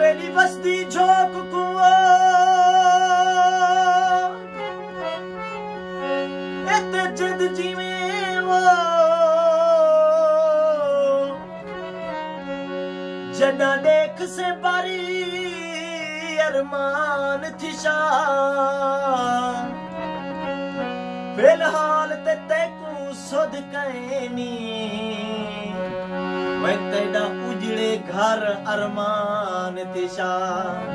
मेरी बस्ती झोंक कुओं इते जिद जीवे वो जदा देख से बारी अरमान थी शान फिलहाल ते तेकू सुध कैनी मैं तेरा उजड़े घर अरमान थी शान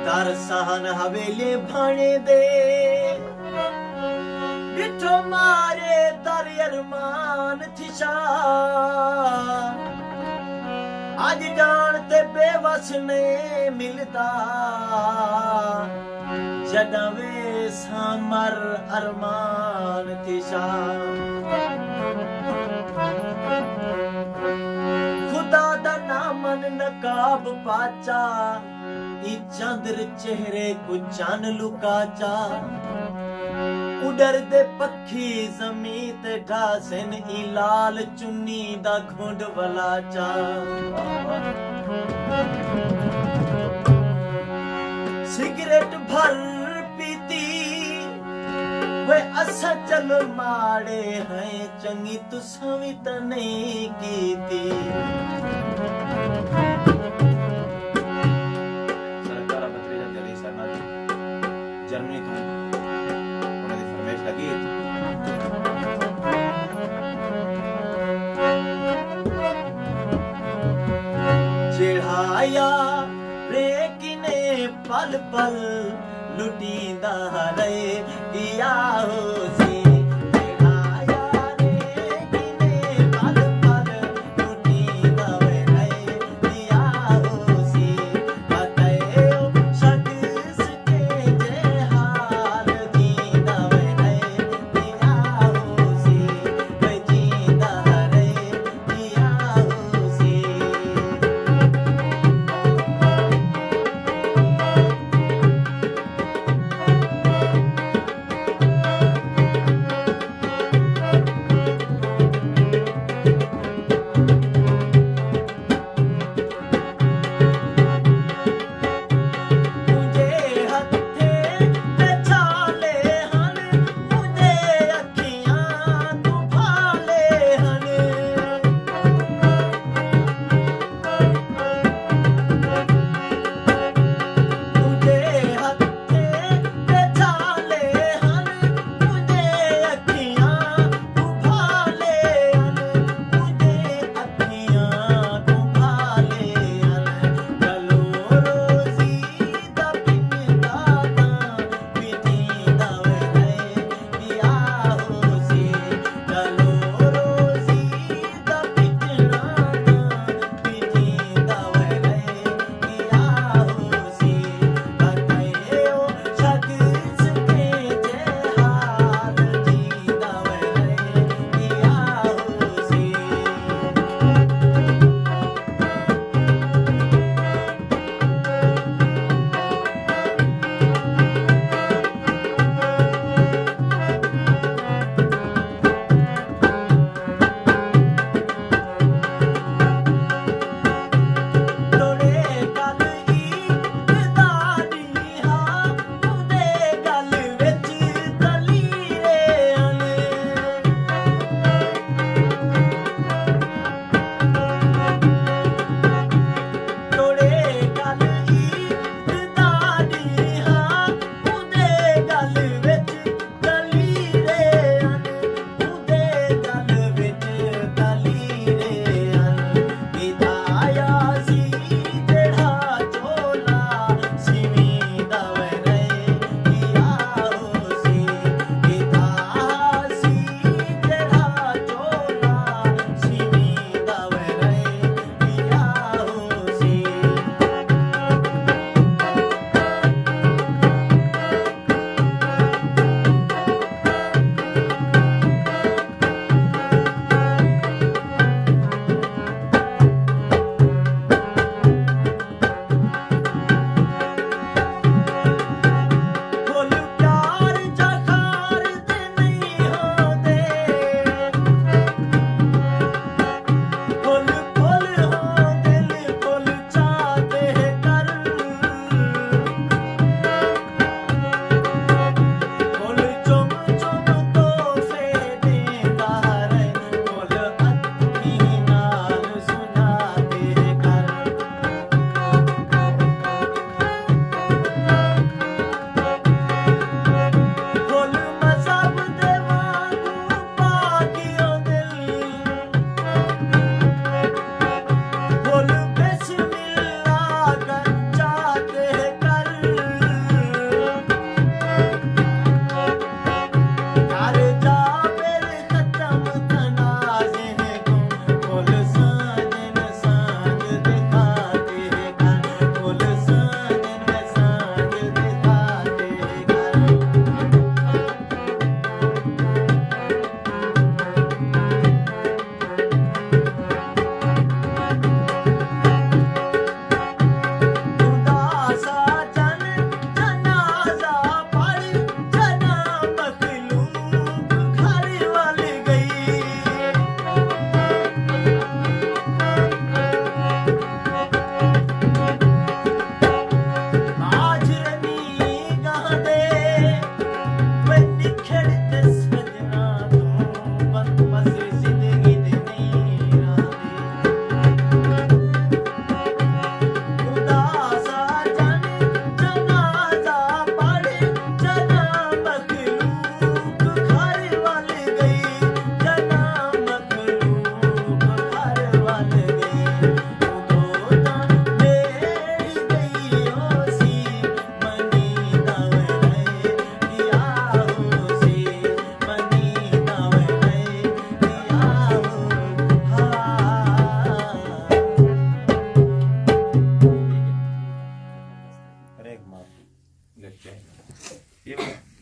दर सहन हवेली भाणे दे बिठो मारे दर अरमान थी शान आज जानते बेवस ने मिलता जडवे समर अरमान थी खुदा दा नामन नकाब पाचा ई चंद्र चेहरे को चन लुकाचा उडर दे पक्षी जमी ते ढासन ई लाल चुन्नी दा घुंड वलाचा सिगरेट भर पीती वे असा चलो माड़े हैं चंगी तुसा भी तो नहीं कीती सरकार भत्रीजा दिल्ली सरनाथी जर्मनी को उन्हें फरमाइश लगी चिढ़ाया रे किने पल पल लुटींदा रे किया हो सी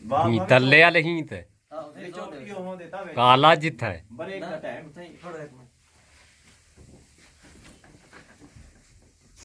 ਵਾਹ ਤੱਲੇ ਵਾਲੇ ਹੀ ਤੇ ਵਿੱਚੋਂ ਕੀ ਹੋਂ ਦੇਤਾ ਵੇ ਕਾਲਾ ਜਿੱਥਾ ਹੈ ਬਰੇਕ ਦਾ ਟਾਈਮ ਥੋੜਾ ਇੱਕ ਮਿੰਟ